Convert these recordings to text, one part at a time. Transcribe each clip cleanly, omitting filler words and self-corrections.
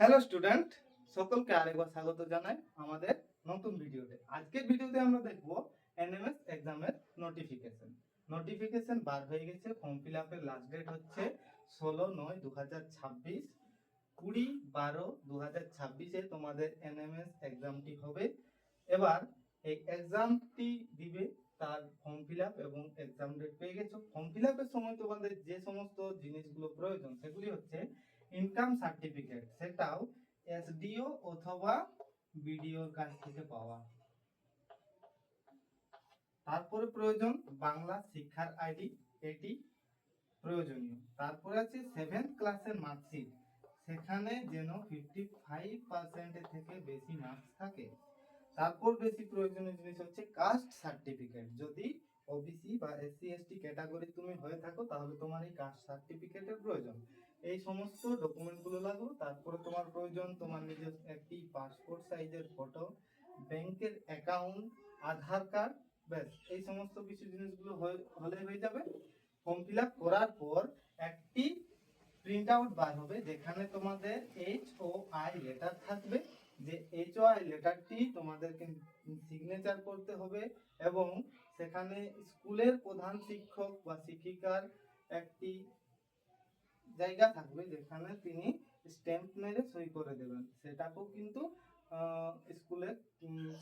Hello student, সকলকে আরেকবার স্বাগত জানাই আমাদের নতুন ভিডিওতে। আজকের ভিডিওতে আমরা দেখব এনএমএস এক্সামের নোটিফিকেশন বার হয়ে গেছে। ফর্ম ফিল আপের লাস্ট ডেট হচ্ছে 16/9/2026, 20/12/2026 তোমাদের এনএমএস এক্সামটি হবে। এবার এই এক্সামটি দিবে, তার ফর্ম ফিল আপ এবং এক্সাম ডেট পেয়ে গেছো। ফর্ম ফিল আপের সময় তোমাদের যে সমস্ত জিনিসগুলো প্রয়োজন সেগুলি হচ্ছে ইনকাম সার্টিফিকেট, সেটাও এসডিও অথবা বিডিওর কাছ থেকে পাওয়া। তারপরে প্রয়োজন বাংলা শিক্ষার আইডি, এটি প্রয়োজনীয়। তারপরে আছে 7th ক্লাসের মার্কশিট, সেখানে যেন 55% থেকে বেশি মার্কস থাকে। তারপর বেশি প্রয়োজনীয় জিনিস হচ্ছে কাস্ট সার্টিফিকেট। যদি ওবিসি বা এসসি এসটি ক্যাটাগরি তুমি হয়ে থাকো তাহলে তোমার এই কাস্ট সার্টিফিকেটের প্রয়োজন। এই সমস্ত ডকুমেন্টগুলো লাগবে। তারপরে তোমার প্রয়োজন তোমার নিজের একটি পাসপোর্ট সাইজের ফটো, ব্যাংকের অ্যাকাউন্ট, আধার কার্ড, ব্যাস এই সমস্ত কিছু জিনিসগুলো হলে হয়ে যাবে। ফর্ম ফিল আপ করার পর একটি প্রিন্ট আউট বার হবে যেখানে তোমাদের HOI লেটার থাকবে, যে HOI লেটারটি তোমাদেরকে সিগনেচার করতে হবে এবং সেখানে স্কুলের প্রধান শিক্ষক বা শিক্ষিকার একটি জায়গা থাকবে যেখানে তিনি স্ট্যাম্প মেরে সই করে দেবেন। সেটাকেও কিন্তু স্কুলে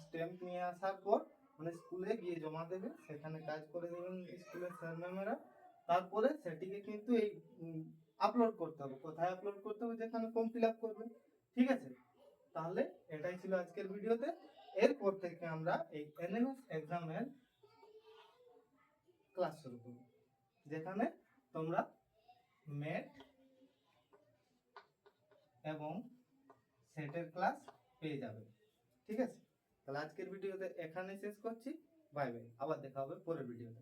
স্ট্যাম্প নিয়ে আসার পর মানে স্কুলে গিয়ে জমা দেবে, সেখানে কাজ করে দেবেন স্কুলের স্যার ম্যামেরা। তারপরে সেটিকে কিন্তু এই আপলোড করতে হবে। কোথায় আপলোড করতে হবে? যেখানে ফর্ম ফিল আপ করবে। ঠিক আছে, তাহলে এটাই ছিল আজকের ভিডিওতে। এরপর থেকে আমরা এই এনএমএস এক্সামের ক্লাস শুরু করব, যেখানে তোমরা ম্যাথ এবং সেটের ক্লাস পেয়ে যাবে। ঠিক আছে, তাহলে আজকের ভিডিওতে এখানে শেষ করছি। বাই বাই, আবার দেখা হবে পরের ভিডিওতে।